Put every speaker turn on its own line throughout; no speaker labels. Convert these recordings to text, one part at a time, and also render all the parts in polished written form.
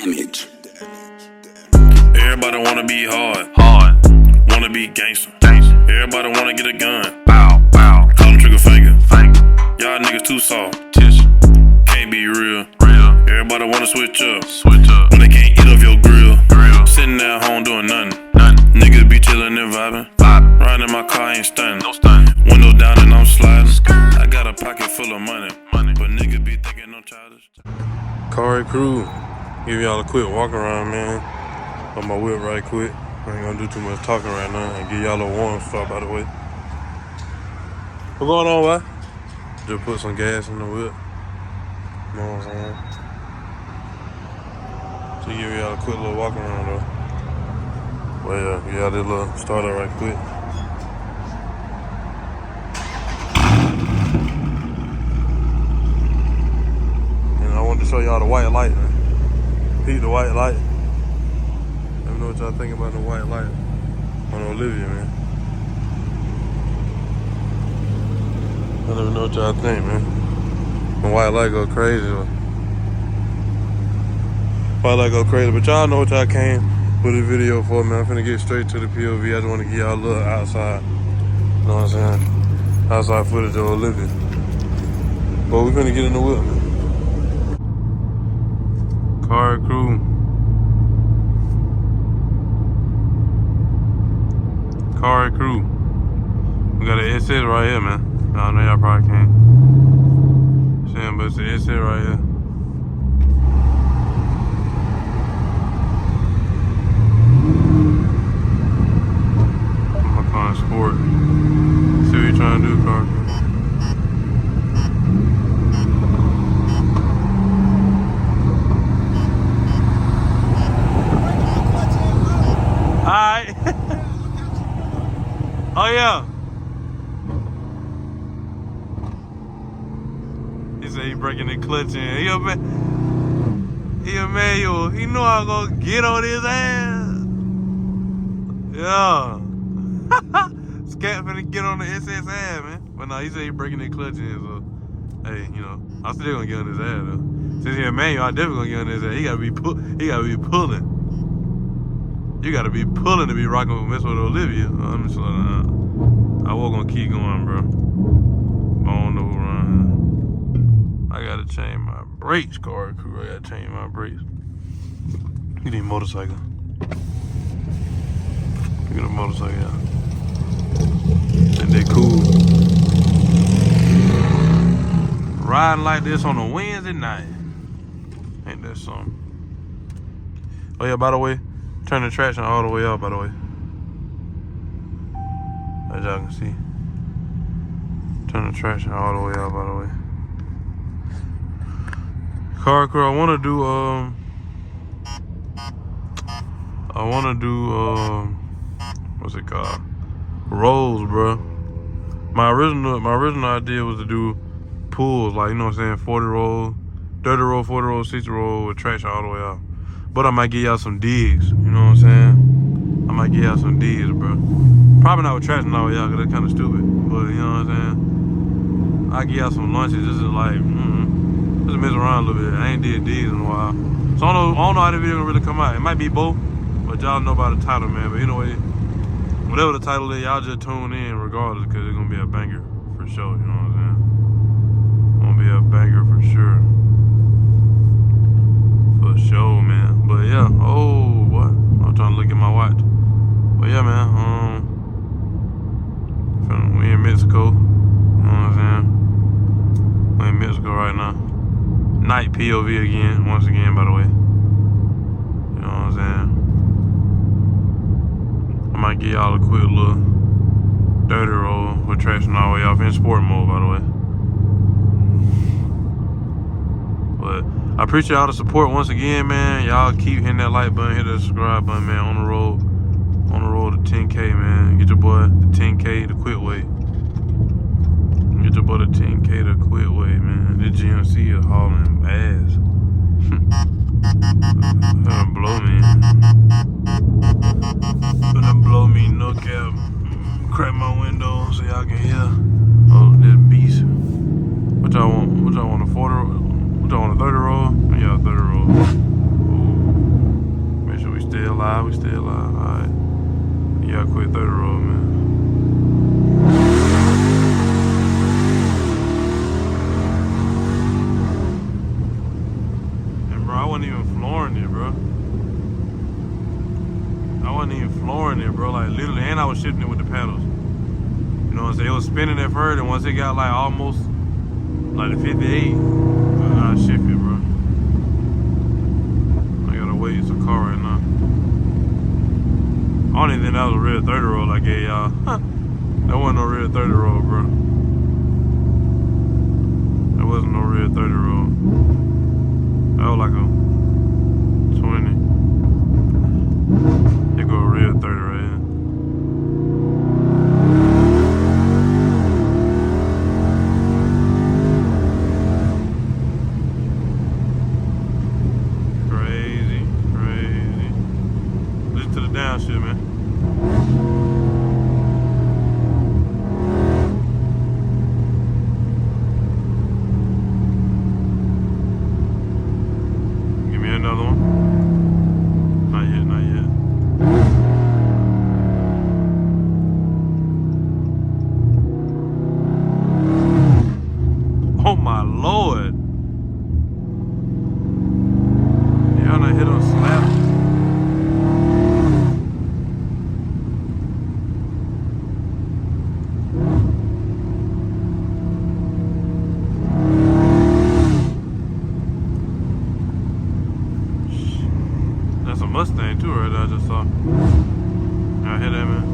damage.
Everybody wanna be hard, wanna be gangster. Everybody wanna get a gun, call them trigger finger. Y'all niggas too soft, can't be real. Everybody wanna switch up, when they can't eat off your grill. Sitting at home doing nothing. Niggas be chillin' and vibing. Riding in my car, ain't stunning. Window down and I'm sliding. I got a pocket full of money, but niggas be thinking I'm childish. Cari crew, give y'all a quick walk around, man. On my whip right quick. I ain't gonna do too much talking right now and give y'all a warm start by the way. What going on, what? Just put some gas in the whip. You know what I'm saying? To give y'all a quick little walk around though. Well, yeah, give y'all this little starter right quick. And I wanted to show y'all the white light, man. Peep the white light. Let me know what y'all think about the white light on Olivia, man. Let me know what y'all think, man. The white light go crazy. White light go crazy, but y'all know what y'all came with the video for, man. I'm finna get straight to the POV. I just want to give y'all a little outside, you know what I'm saying? Outside footage of Olivia. But we finna get in the whip, man. Cari crew. Cari crew. We got an SS right here, man. I know y'all probably can't see him, but it's an SS right here. My car sport. See what you trying to do, Cari. Alright. Oh yeah. He said he breaking the clutch in. He a manual. He know I'm gonna get on his ass. Yeah. Scat finna get on the SS ass, man. But nah, he said he breaking the clutch in, so hey, you know, I'm still gonna get on his ass though. Since he a manual, I definitely gonna get on his ass. He gotta be pulling. You gotta be pulling to be rocking with Miss Olivia. I'm just like, I was gonna keep going, bro. I don't know who run. I gotta change my brakes, Cari crew. I gotta change my brakes. You need a motorcycle. You get a motorcycle, yeah. And they cool. Riding like this on a Wednesday night. Ain't that something? Oh yeah, by the way, turn the traction all the way up, by the way. As y'all can see. Turn the traction all the way up, by the way. Cari crew, I wanna do what's it called? Rolls, bro. My original idea was to do pulls, like, you know what I'm saying, 40 roll, 30 roll, 40 roll, 60 roll with traction all the way out. But I might give y'all some digs, you know what I'm saying? I might give y'all some digs, bro. Probably not with traction all the way out, because that's kind of stupid. But, you know what I'm saying? I'll give y'all some lunches. This is like, just mess around a little bit. I ain't did digs in a while. So I don't know how the video gonna really come out. It might be both, but y'all know about the title, man. But anyway, whatever the title is, y'all just tune in regardless, because it's gonna be a banger for sure, you know what I'm saying? Gonna be a banger for sure. For sure, man. But yeah, oh, what? I'm trying to look at my watch. But yeah, man, we in Mexico, you know what I'm saying? We in Mexico right now. Night POV again, once again, by the way. You know what I'm saying? I might give y'all a quick little dirty roll with traction all the way off in sport mode, by the way. But I appreciate all the support once again, man. Y'all keep hitting that like button, hit that subscribe button, man. On the road to 10K, man. Get your boy the 10K to quit weight. Get your boy the 10K to quit weight, man. This GMC is hauling ass. Gonna blow me. Gonna blow me, no cap. Crack my window so y'all can hear. Oh, this beast. What y'all want? What y'all want, a 40 roll? What y'all want, a 30 roll? Yeah, 30 roll. Ooh.
wasn't even flooring it, bro. Like literally, and I was shifting it with the paddles. You know what I'm saying? It was spinning at first, and once it got like almost like the 58, I shift it, bro. I gotta wait. It's a car right now. I don't even think that was a real 30 roll I gave y'all. That wasn't no real 30 roll, bro. That wasn't no real 30 roll. That was like a 20. They go a real 30 right here. Crazy, crazy. Listen to the downshift, man. Give me another one. Not yet, not yet. Oh my Lord. Y'all not hit on slap. That's a Mustang too, right there, I just saw. Y'all hear that, man?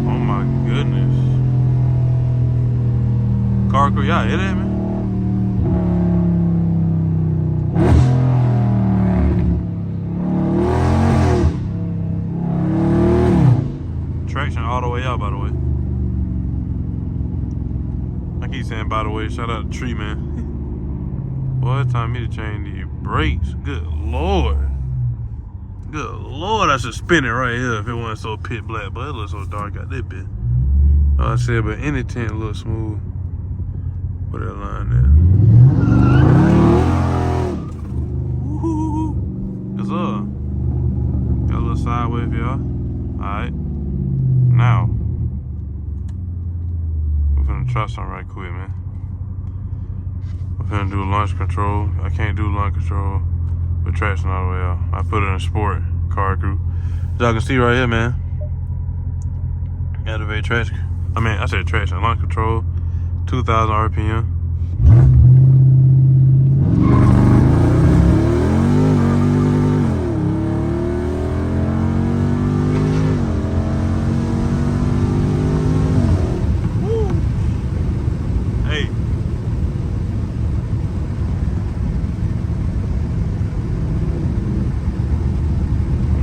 Oh my goodness. Car crew, y'all hear that, man? Traction all the way out, by the way. I keep saying by the way, shout out to Tree, man. Boy, it's time me to change these brakes. Good Lord. Good Lord, I should spin it right here if it wasn't so pitch black, but it looks so dark out that bit. I said, but any tint looks smooth. Put that line there. Woo-hoo-hoo. Yes, sir. Got a little sideways for y'all. Alright. Now, we're finna try something right quick, man. We're finna do launch control. I can't do launch control with traction all the way out. I put it in sport, car crew. As y'all can see right here, man. Activate traction. I said traction, launch control, 2,000 RPM.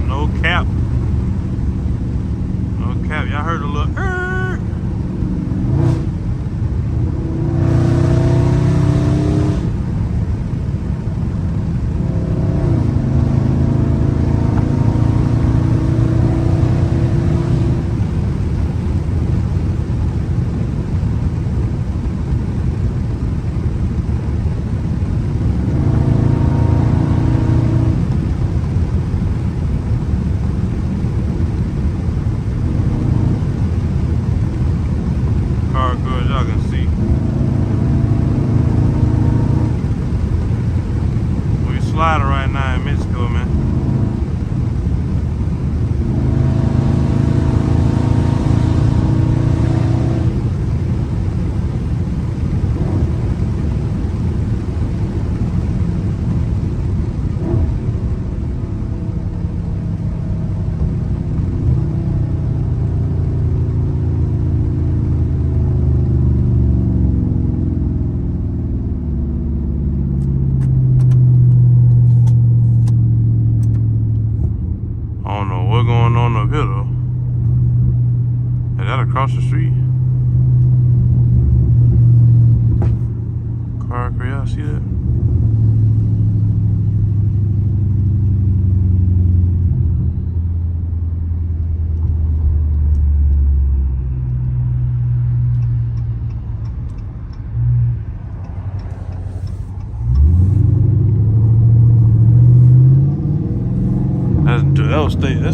No cap, y'all heard a little car good, y'all can see. We sliding right now in Mexico, man. I don't know what's going on up here though. Is that across the street? Car crew, y'all see that?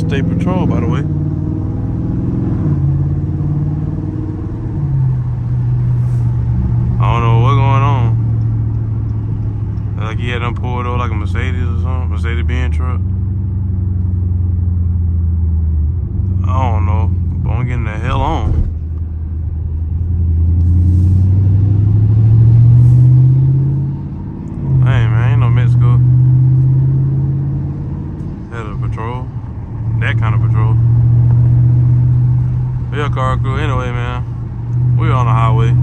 State Patrol, by the way. I don't know what's going on. Like he had them pulled over like a Mercedes or something, Mercedes-Benz truck. I don't know, but I'm getting the hell on. Hey man, ain't no Mexico. Had a patrol, that kind of patrol. Yeah, car crew. Anyway, man, we on the highway.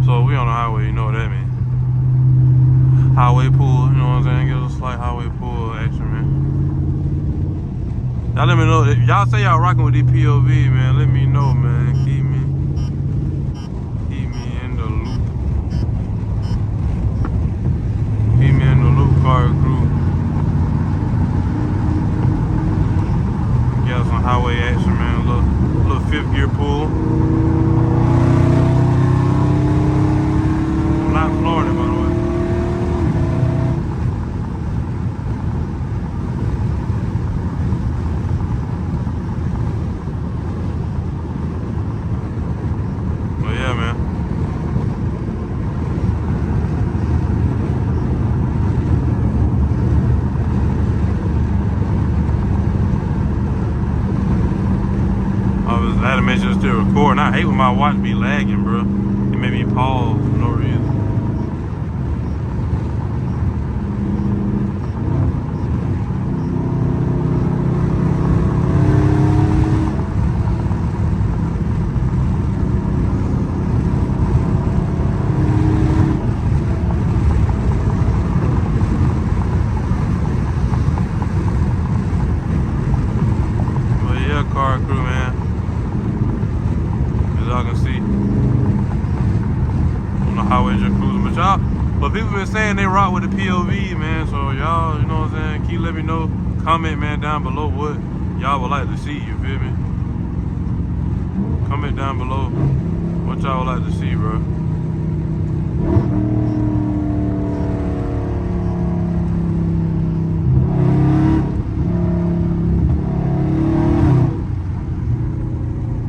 So we on the highway, you know what that means. Highway pull, you know what I'm saying? Give us a slight highway pull action, man. Y'all let me know. If y'all say y'all rocking with these POV, man, let me know, man. Keep me in the loop. Keep me in the loop, car crew. Got some highway action, man. A little fifth gear pull. I'm not Florida, by the way. I had to make sure it's still recording. I hate when my watch be lagging, bro. It made me pause for no reason. But yeah, car crew, man. Y'all can see on the highway just cruising, but people been saying they rock with the POV, man. So y'all, you know what I'm saying, keep letting me know. Comment, man, down below what y'all would like to see. You feel me? Comment down below what y'all would like to see, bro.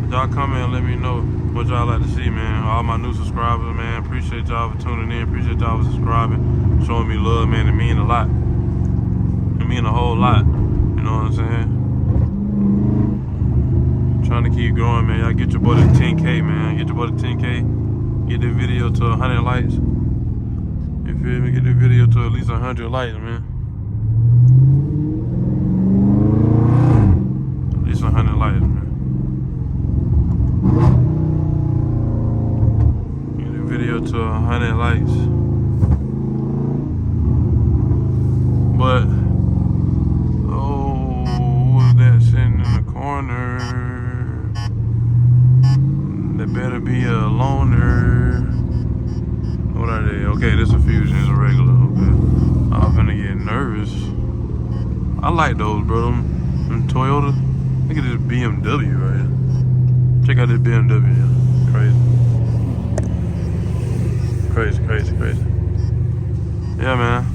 Y'all comment and let me know what y'all like to see, man. All my new subscribers, man, appreciate y'all for tuning in. Appreciate y'all for subscribing, showing me love, man. It mean a lot. It mean a whole lot. You know what I'm saying? Trying to keep growing, man. Y'all get your boy to 10K, man. Get your boy to 10K. Get the video to 100 likes. You feel me? Get the video to at least 100 likes, man. At least 100 likes, man. Get the video to 100 likes. But oh, who's that sitting in the corner? They better be a loner. What are they? Okay, this a Fusion, it's a regular. Okay, I'm finna get nervous. I like those, bro. Them Toyota. Look at this BMW right here. Check out this BMW, yeah. Crazy. Yeah, man.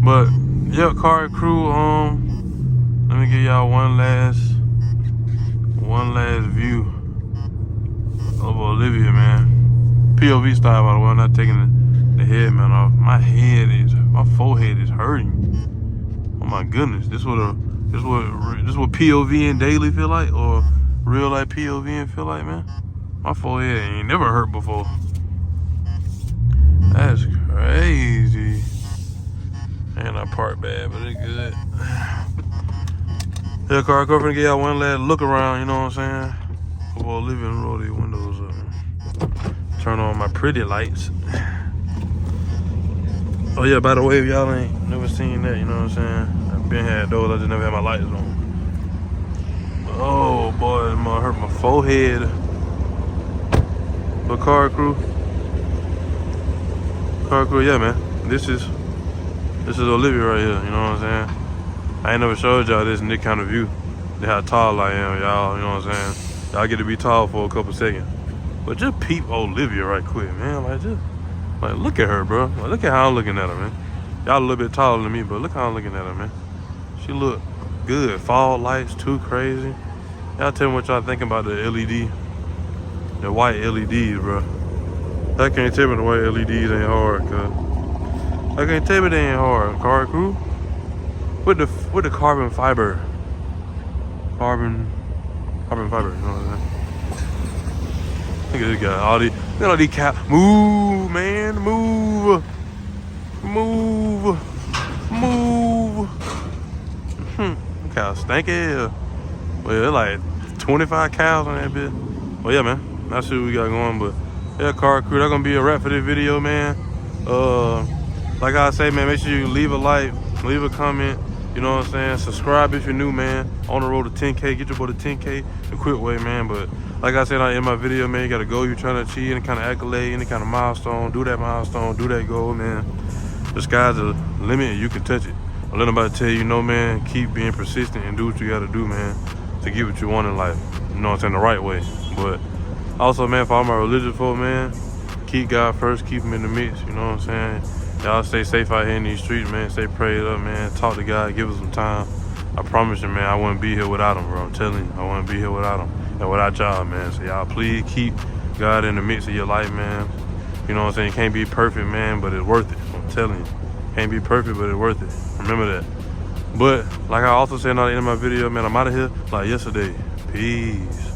But yeah, car crew. Let me give y'all one last view of Olivia, man. POV style, by the way. I'm not taking the head, man, off. My forehead is hurting. Oh my goodness, this what POV and daily feel like, or real life POV and feel like, man. My forehead ain't never hurt before. That's crazy. And I park bad, but it's good. Yeah, car crew, finna get y'all one last look around, you know what I'm saying? Before leaving, roll these windows up. Turn on my pretty lights. Oh yeah, by the way, if y'all ain't never seen that, you know what I'm saying? I've been had those, I just never had my lights on. Oh boy, it might hurt my forehead. But car crew, yeah, man. This is Olivia right here, you know what I'm saying? I ain't never showed y'all this kind of view. How tall I am, y'all, you know what I'm saying? Y'all get to be tall for a couple seconds. But just peep Olivia right quick, man. Like look at her, bro. Like, look at how I'm looking at her, man. Y'all a little bit taller than me, but look how I'm looking at her, man. She look good. Fog lights, too crazy. Y'all tell me what y'all think about the LED. The white LEDs, bro. I can't tell me the white LEDs ain't hard, cuz. I can't tell me they ain't hard. Car crew? With the carbon fiber. Carbon fiber, you know what I'm saying? Look at this guy. Look at all these cap. Move, man. Move. Look how stanky is. Well, there's like 25 cows on that bitch. Well, yeah, man. That's what we got going, but yeah, car crew, that's gonna be a wrap for this video, man. Like I say, man, make sure you leave a like, leave a comment. You know what I'm saying? Subscribe if you're new, man. On the road to 10K, get your boy to 10K the quick way, man. But like I said in my video, man, you got a goal you're trying to achieve, any kind of accolade, any kind of milestone. Do that milestone, do that goal, man. The sky's the limit and you can touch it. Don't let nobody tell you no, man. Keep being persistent and do what you gotta do, man, to get what you want in life. You know what I'm saying? The right way. But also, man, for all my religious folk, man, keep God first, keep him in the mix, you know what I'm saying? Y'all stay safe out here in these streets, man. Stay prayed up, man. Talk to God, give us some time. I promise you, man, I wouldn't be here without him, bro. I'm telling you, I wouldn't be here without him and without y'all, man. So y'all please keep God in the mix of your life, man. You know what I'm saying? You can't be perfect, man, but it's worth it. I'm telling you. Can't be perfect, but it's worth it. Remember that. But like I also said at the end of my video, man, I'm out of here like yesterday. Peace.